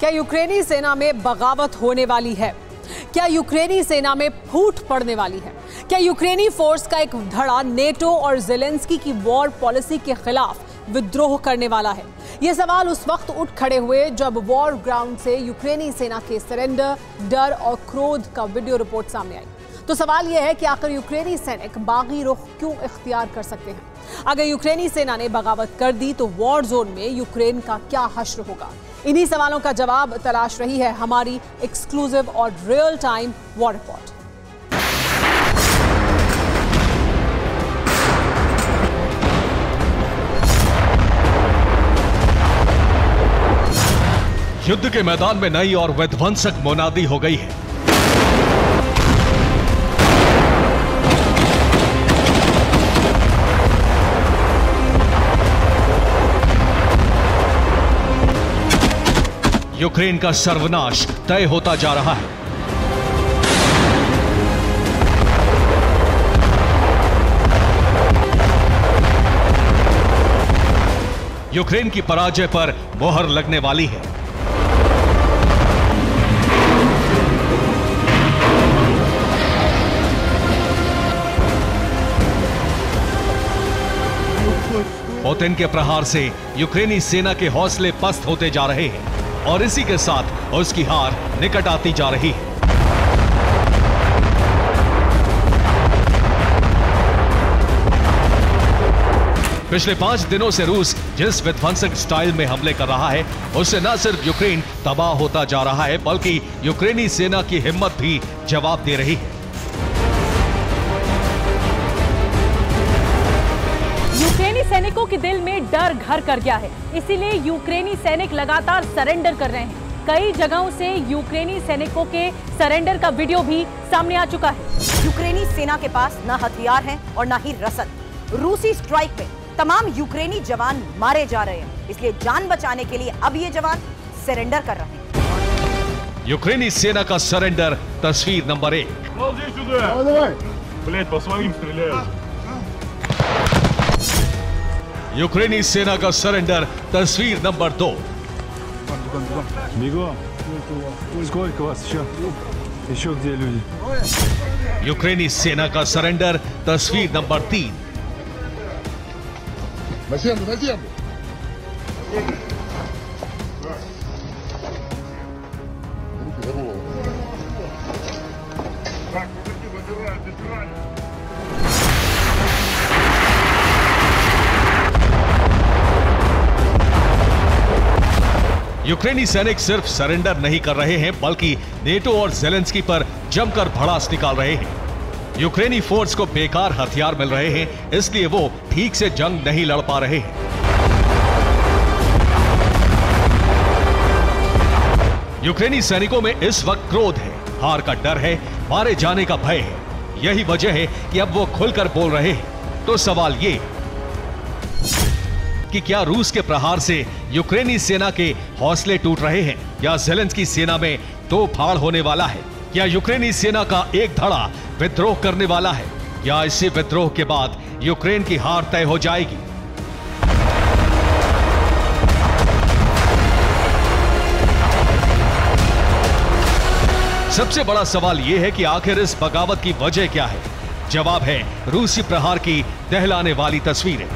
क्या यूक्रेनी सेना में बगावत होने वाली है? क्या यूक्रेनी सेना में फूट पड़ने वाली है? क्या यूक्रेनी फोर्स का एक धड़ा नेटो और ज़ेलेंस्की की वॉर पॉलिसी के खिलाफ विद्रोह करने वाला है? ये सवाल उस वक्त उठ खड़े हुए जब वॉर ग्राउंड से यूक्रेनी सेना के सरेंडर, डर और क्रोध का वीडियो रिपोर्ट सामने आई। तो सवाल यह है कि आखिर यूक्रेनी सैनिक बागी रुख क्यों इख्तियार कर सकते हैं? अगर यूक्रेनी सेना ने बगावत कर दी तो वॉर जोन में यूक्रेन का क्या हश्र होगा? इन्हीं सवालों का जवाब तलाश रही है हमारी एक्सक्लूसिव और रियल टाइम वॉर रिपोर्ट। युद्ध के मैदान में नई और विध्वंसक मुनादी हो गई है। यूक्रेन का सर्वनाश तय होता जा रहा है। यूक्रेन की पराजय पर मोहर लगने वाली है। पुतिन के प्रहार से यूक्रेनी सेना के हौसले पस्त होते जा रहे हैं और इसी के साथ उसकी हार निकट आती जा रही है। पिछले 5 दिनों से रूस जिस विध्वंसक स्टाइल में हमले कर रहा है उससे न सिर्फ यूक्रेन तबाह होता जा रहा है बल्कि यूक्रेनी सेना की हिम्मत भी जवाब दे रही है। यूक्रेनी सैनिकों के दिल में डर घर कर गया है, इसीलिए यूक्रेनी सैनिक लगातार सरेंडर कर रहे हैं। कई जगहों से यूक्रेनी सैनिकों के सरेंडर का वीडियो भी सामने आ चुका है। यूक्रेनी सेना के पास न हथियार हैं और न ही रसद। रूसी स्ट्राइक में तमाम यूक्रेनी जवान मारे जा रहे हैं, इसलिए जान बचाने के लिए अब ये जवान सरेंडर कर रहे हैं। यूक्रेनी सेना का सरेंडर तस्वीर नंबर 1। यूक्रेनी सेना का सरेंडर तस्वीर नंबर 2। यूक्रेनी सेना का सरेंडर तस्वीर नंबर 3। यूक्रेनी सैनिक सिर्फ सरेंडर नहीं कर रहे हैं बल्कि नेटो और ज़ेलेंस्की पर जमकर भड़ास निकाल रहे हैं। यूक्रेनी फोर्स को बेकार हथियार मिल रहे हैं, इसलिए वो ठीक से जंग नहीं लड़ पा रहे हैं। यूक्रेनी सैनिकों में इस वक्त क्रोध है, हार का डर है, मारे जाने का भय है। यही वजह है कि अब वो खुलकर बोल रहे हैं। तो सवाल ये कि क्या रूस के प्रहार से यूक्रेनी सेना के हौसले टूट रहे हैं या ज़ेलेंस्की सेना में दो फाड़ होने वाला है? क्या यूक्रेनी सेना का एक धड़ा विद्रोह करने वाला है या इसी विद्रोह के बाद यूक्रेन की हार तय हो जाएगी? सबसे बड़ा सवाल यह है कि आखिर इस बगावत की वजह क्या है? जवाब है रूसी प्रहार की दहलाने वाली तस्वीरें।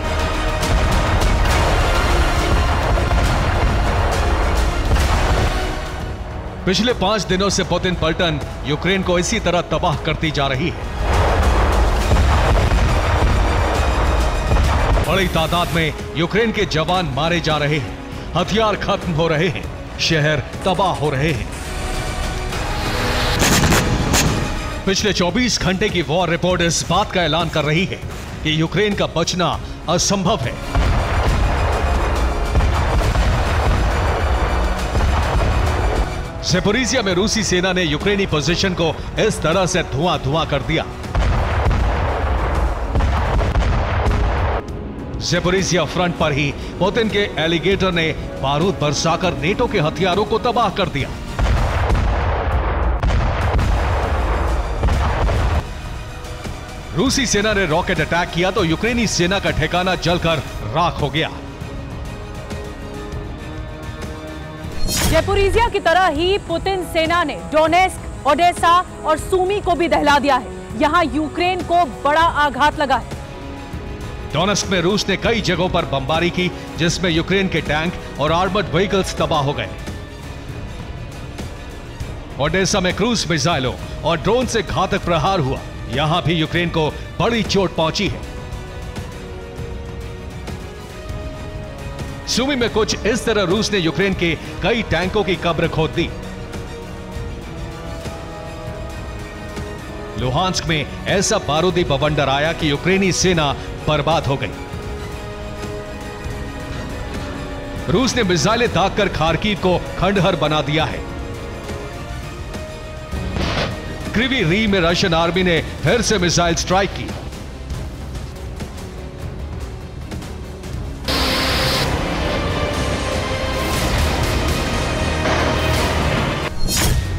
पिछले 5 दिनों से पुतिन पलटन यूक्रेन को इसी तरह तबाह करती जा रही है। बड़ी तादाद में यूक्रेन के जवान मारे जा रहे हैं, हथियार खत्म हो रहे हैं, शहर तबाह हो रहे हैं। पिछले 24 घंटे की वॉर रिपोर्ट इस बात का ऐलान कर रही है कि यूक्रेन का बचना असंभव है। ज़ेपोरिज़िया में रूसी सेना ने यूक्रेनी पोजीशन को इस तरह से धुआं कर दिया। ज़ेपोरिज़िया फ्रंट पर ही पुतिन के एलिगेटर ने बारूद बरसाकर नेटो के हथियारों को तबाह कर दिया। रूसी सेना ने रॉकेट अटैक किया तो यूक्रेनी सेना का ठिकाना जलकर राख हो गया। ज़ेपोरिजिया की तरह ही पुतिन सेना ने डोनेस्क, ओडेसा और सूमी को भी दहला दिया है। यहां यूक्रेन को बड़ा आघात लगा है। डोनेस्क में रूस ने कई जगहों पर बमबारी की, जिसमें यूक्रेन के टैंक और आर्मर्ड व्हीकल्स तबाह हो गए। ओडेसा में क्रूज मिसाइलों और ड्रोन से घातक प्रहार हुआ। यहां भी यूक्रेन को बड़ी चोट पहुंची है। सूमी में कुछ इस तरह रूस ने यूक्रेन के कई टैंकों की कब्र खोद दी। लुहांस्क में ऐसा बारूदी बवंडर आया कि यूक्रेनी सेना बर्बाद हो गई। रूस ने मिसाइलें दागकर खार्किव को खंडहर बना दिया है। क्रिवी री में रशियन आर्मी ने फिर से मिसाइल स्ट्राइक की।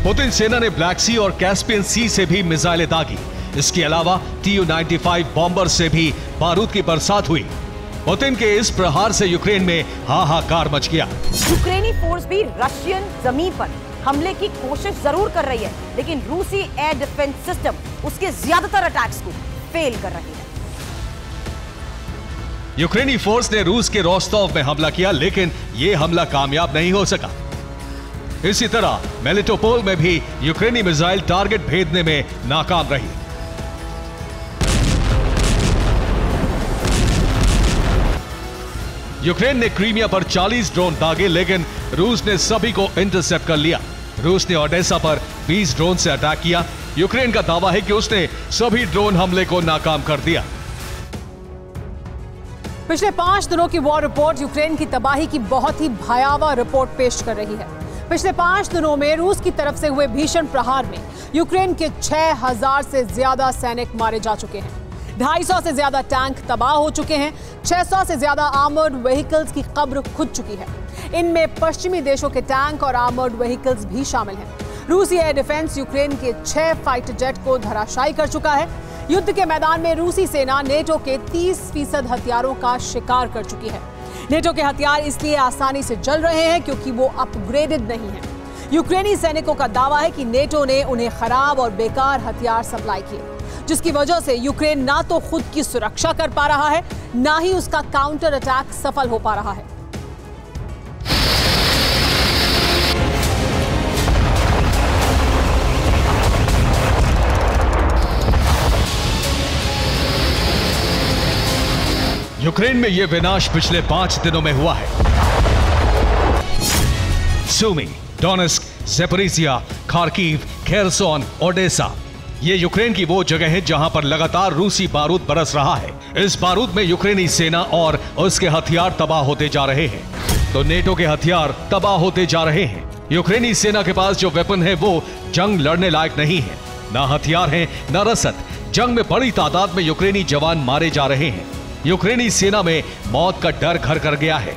पुतिन सेना ने ब्लैक सी और कैस्पियन सी से भी मिसाइलें दागी। इसके अलावा Tu-95 बॉम्बर से भी बारूद की बरसात हुई। पुतिन के इस प्रहार से यूक्रेन में हाहाकार मच गया। यूक्रेनी फोर्स भी रशियन जमीन पर हमले की कोशिश जरूर कर रही है, लेकिन रूसी एयर डिफेंस सिस्टम उसके ज्यादातर अटैक्स को फेल कर रही है। यूक्रेनी फोर्स ने रूस के रोस्टोव में हमला किया, लेकिन यह हमला कामयाब नहीं हो सका। इसी तरह मेलिटोपोल में भी यूक्रेनी मिसाइल टारगेट भेदने में नाकाम रही। यूक्रेन ने क्रीमिया पर 40 ड्रोन दागे, लेकिन रूस ने सभी को इंटरसेप्ट कर लिया। रूस ने ओडेसा पर 20 ड्रोन से अटैक किया। यूक्रेन का दावा है कि उसने सभी ड्रोन हमले को नाकाम कर दिया। पिछले 5 दिनों की वॉर रिपोर्ट यूक्रेन की तबाही की बहुत ही भयावह रिपोर्ट पेश कर रही है। पिछले 5 दिनों में रूस की तरफ से हुए भीषण प्रहार में यूक्रेन के 6000 से ज्यादा सैनिक मारे जा चुके हैं। 250 से ज्यादा टैंक तबाह हो चुके हैं। 600 से ज्यादा आर्मर्ड व्हीकल्स की कब्र खुद चुकी है। इनमें पश्चिमी देशों के टैंक और आर्मर्ड व्हीकल्स भी शामिल हैं। रूसी एयर डिफेंस यूक्रेन के 6 फाइटर जेट को धराशायी कर चुका है। युद्ध के मैदान में रूसी सेना नेटो के 30% हथियारों का शिकार कर चुकी है। नेटो के हथियार इसलिए आसानी से जल रहे हैं क्योंकि वो अपग्रेडेड नहीं हैं। यूक्रेनी सैनिकों का दावा है कि नेटो ने उन्हें खराब और बेकार हथियार सप्लाई किए, जिसकी वजह से यूक्रेन ना तो खुद की सुरक्षा कर पा रहा है, ना ही उसका काउंटर अटैक सफल हो पा रहा है। यूक्रेन में यह विनाश पिछले 5 दिनों में हुआ है। सूमी, Donetsk, Zaporizhzhia, Kharkiv, Kherson, Odesa, ये यूक्रेन की वो जगह है जहां पर लगातार रूसी बारूद बरस रहा है। इस बारूद में यूक्रेनी सेना और उसके हथियार तबाह होते जा रहे हैं, तो नेटो के हथियार तबाह होते जा रहे हैं। यूक्रेनी सेना के पास जो वेपन है वो जंग लड़ने लायक नहीं है। ना हथियार है, ना रसद। जंग में बड़ी तादाद में यूक्रेनी जवान मारे जा रहे हैं। यूक्रेनी सेना में मौत का डर घर कर गया है।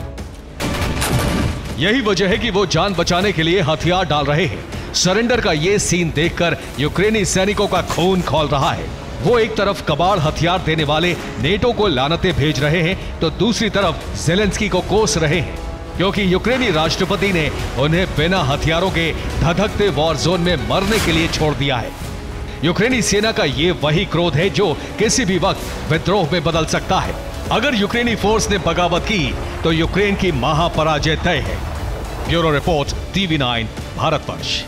यही वजह है कि वो जान बचाने के लिए हथियार डाल रहे हैं। सरेंडर का ये सीन देखकर यूक्रेनी सैनिकों का खून खौल रहा है। वो एक तरफ कबाड़ हथियार देने वाले नेटो को लानतें भेज रहे हैं, तो दूसरी तरफ ज़ेलेंस्की को कोस रहे हैं, क्योंकि यूक्रेनी राष्ट्रपति ने उन्हें बिना हथियारों के धधकते वॉर जोन में मरने के लिए छोड़ दिया है। यूक्रेनी सेना का ये वही क्रोध है जो किसी भी वक्त विद्रोह में बदल सकता है। अगर यूक्रेनी फोर्स ने बगावत की तो यूक्रेन की महापराजय तय है। Bureau report, TV9 Bharatvarsh.